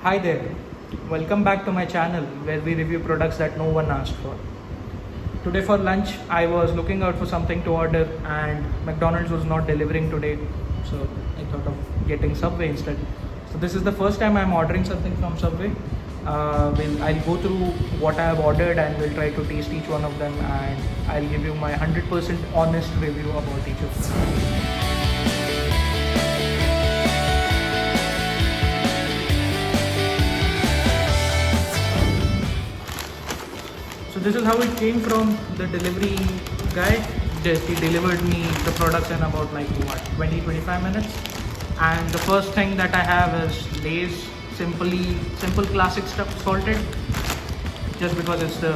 Hi there, welcome back to my channel where we review products that no one asked for. Today for lunch, I was looking out for something to order and McDonald's was not delivering today, so I thought of getting Subway instead. So this is the first time I'm ordering something from Subway. I'll go through what I have ordered and we'll try to taste each one of them, and I'll give you my 100% honest review about each of them. So this is how it came from the delivery guy. He delivered me the products in about 20-25 minutes. And the first thing that I have is Lay's simple classic stuff salted, just because it's the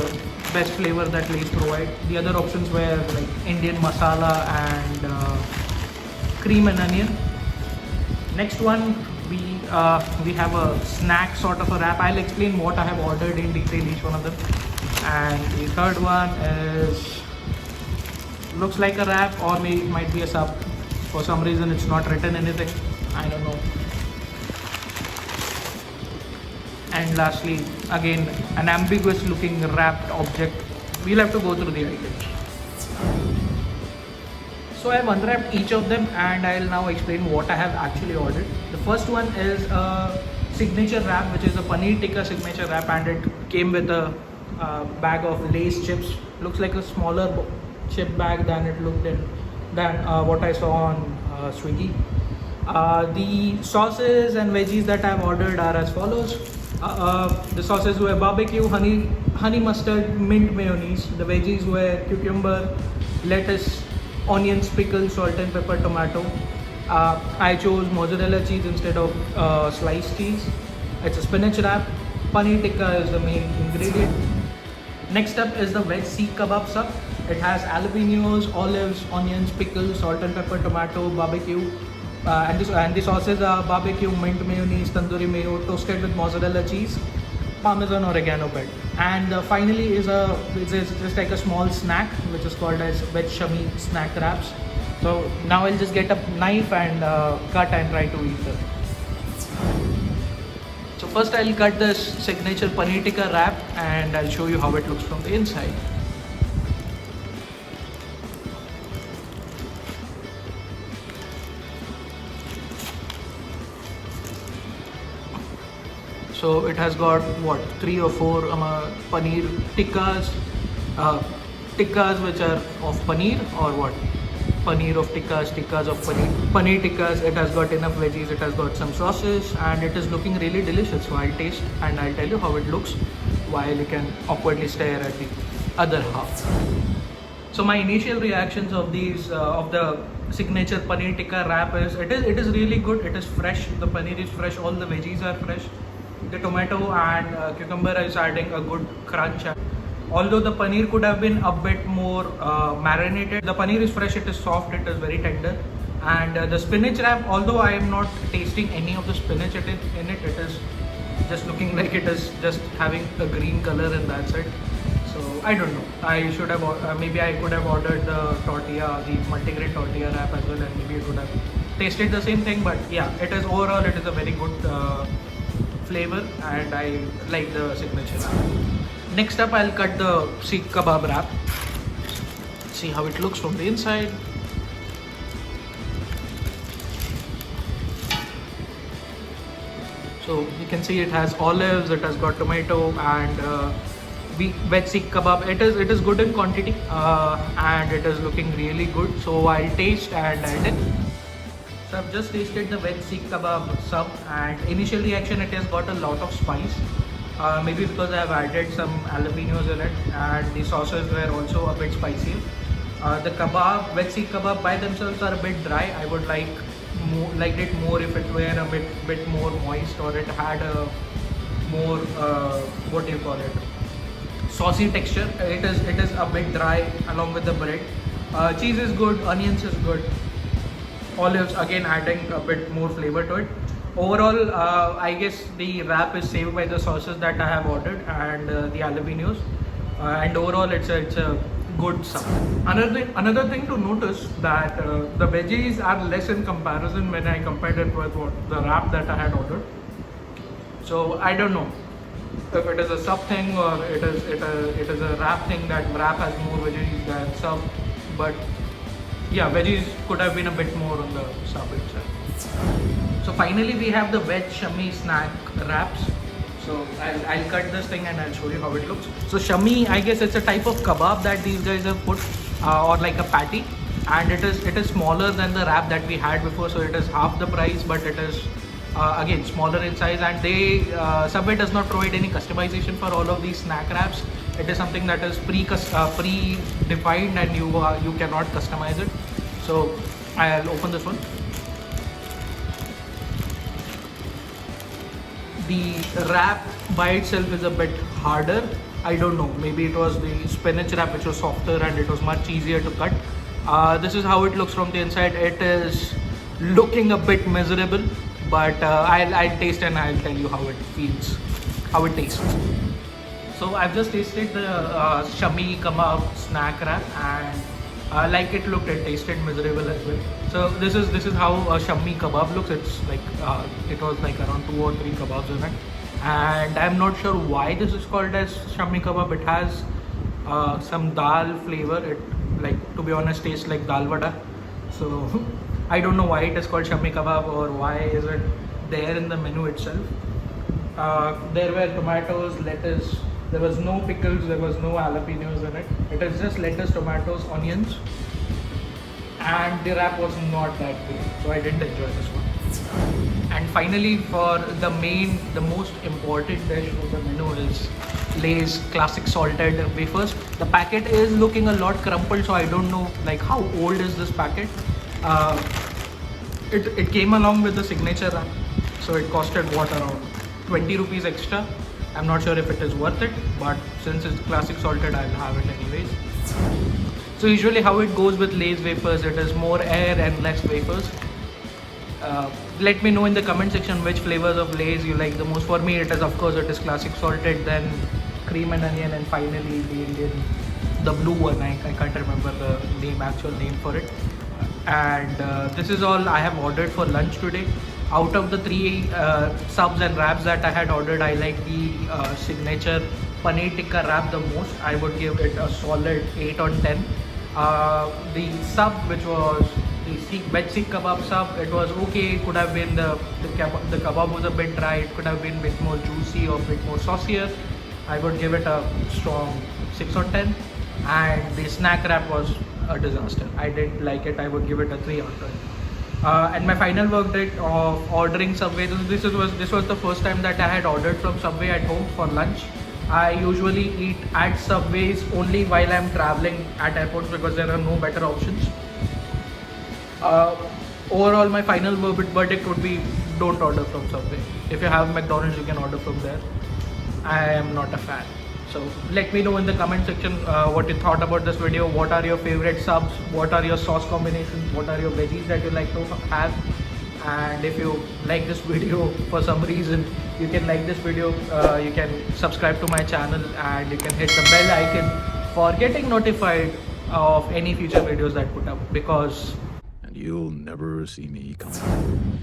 best flavor that Lay's provide. The other options were like Indian masala and cream and onion. Next one, we have a snack sort of a wrap. I'll explain what I have ordered in detail, each one of them. And the third one looks like a wrap, or maybe it might be a sub. For some reason it's not written anything, I don't know. And lastly, again, an ambiguous looking wrapped object. We'll have to go through the items. So I have unwrapped each of them and I'll now explain what I have actually ordered. The first one is a signature wrap, which is a paneer tikka signature wrap, and it came with a bag of Lay's chips. Looks like a smaller chip bag than it looked in than what I saw on Swiggy. The sauces and veggies that I've ordered are as follows. The sauces were barbecue, honey mustard, mint mayonnaise. The veggies were cucumber, lettuce, onions, pickles, salt and pepper, tomato. I chose mozzarella cheese instead of sliced cheese. It's a spinach wrap. Paneer tikka is the main ingredient. Next up is the veg seekh kebab sub. It has jalapenos, olives, onions, pickles, salt and pepper, tomato, barbecue. And the sauces are barbecue, mint mayonnaise, tandoori mayo, toasted with mozzarella cheese, parmesan oregano bed. And finally is just like a small snack which is called as veg shami snack wraps. So now I'll just get a knife and cut and try to eat them. So first I'll cut this signature paneer tikka wrap and I'll show you how it looks from the inside. So it has got 3 or 4 paneer tikkas, tikkas which are of paneer, or paneer of tikkas of paneer tikkas. It has got enough veggies, it has got some sauces, and it is looking really delicious. So I'll taste and I'll tell you how it looks while you can awkwardly stare at the other half. So my initial reactions of these of the signature paneer tikka wrap is it is really good. It is fresh, the paneer is fresh, all the veggies are fresh. The tomato and cucumber is adding a good crunch. Although the paneer could have been a bit more marinated, the paneer is fresh, it is soft, it is very tender. And the spinach wrap, although I am not tasting any of the spinach in it, it is just looking like it is just having a green color, and that's it. So I don't know. I should have maybe I could have ordered the tortilla, the multigrain tortilla wrap as well, and maybe it would have tasted the same thing. But yeah, it is overall it is a very good flavor, and I like the signature wrap. Next up, I'll cut the seekh kebab wrap. See how it looks from the inside. So you can see it has olives, it has got tomato, and veg seekh kebab. It is good in quantity, and it is looking really good. So I'll taste and I'll tell. So I've just tasted the veg seekh kebab sub, and initial reaction, it has got a lot of spice. Maybe because I have added some jalapenos in it, and the sauces were also a bit spicier. The kebab, veg seekh kebab by themselves are a bit dry. I would liked it more if it were a bit more moist, or it had a more saucy texture. It is a bit dry along with the bread. Cheese is good, onions is good. Olives again adding a bit more flavor to it. Overall, I guess the wrap is saved by the sauces that I have ordered and the jalapenos. And overall, it's a good sub. Another thing to notice that the veggies are less in comparison when I compared it with the wrap that I had ordered. So I don't know if it is a sub thing or it is a wrap thing, that wrap has more veggies than sub. But yeah, veggies could have been a bit more on the sub itself. So finally we have the veg Shami snack wraps. So I'll cut this thing and I'll show you how it looks. So Shami, I guess it's a type of kebab that these guys have put, or like a patty, and it is smaller than the wrap that we had before. So it is half the price, but it is again smaller in size. And they Subway does not provide any customization for all of these snack wraps. It is something that is pre-defined, and you cannot customize it. So I'll open this one. The wrap by itself is a bit harder. I don't know, maybe it was the spinach wrap which was softer and it was much easier to cut. This is how it looks from the inside. It is looking a bit miserable, but I'll taste and I'll tell you how it feels, how it tastes. So I've just tasted the Shami kebab snack wrap, and like it looked, it tasted miserable as well. So this is how a Shami kebab looks. It's like it was like around 2 or 3 kebabs in it, and I'm not sure why this is called as Shami kebab. It has some dal flavor. It, like, to be honest, tastes like dal vada. So I don't know why it is called Shami kebab, or why is it there in the menu itself. There were tomatoes, lettuce. There was no pickles, there was no jalapenos in it. It is just lettuce, tomatoes, onions, and the wrap was not that great, so I didn't enjoy this one. And finally, for the most important dish of the menu is Lay's classic salted wafers. The packet is looking a lot crumpled, so I don't know like how old is this packet. It came along with the signature wrap, so it costed what, around 20 rupees extra. I'm not sure if it is worth it, but since it's classic salted, I'll have it anyways. So usually how it goes with Lay's wafers, it is more air and less wafers. Let me know in the comment section which flavors of Lay's you like the most. For me, it is classic salted, then cream and onion, and finally the Indian, the blue one. I can't remember the actual name for it. And this is all I have ordered for lunch today. Out of the 3 subs and wraps that I had ordered, I like the signature paneer tikka wrap the most. I would give it a solid 8 on 10. The sub, which was the veg Sikh kebab sub, it was okay. It could have been the kebab was a bit dry. It could have been a bit more juicy or a bit more saucier. I would give it a strong 6 on 10. And the snack wrap was a disaster. I didn't like it. I would give it a 3 on 10. And my final verdict of ordering Subway, this was the first time that I had ordered from Subway at home for lunch. I usually eat at Subways only while I'm traveling at airports, because there are no better options. Overall, my final verdict would be, don't order from Subway. If you have McDonald's, you can order from there. I am not a fan. So let me know in the comment section what you thought about this video. What are your favorite subs? What are your sauce combinations? What are your veggies that you like to have? And if you like this video for some reason, you can like this video, you can subscribe to my channel, and you can hit the bell icon for getting notified of any future videos that I put up, because and you'll never see me coming.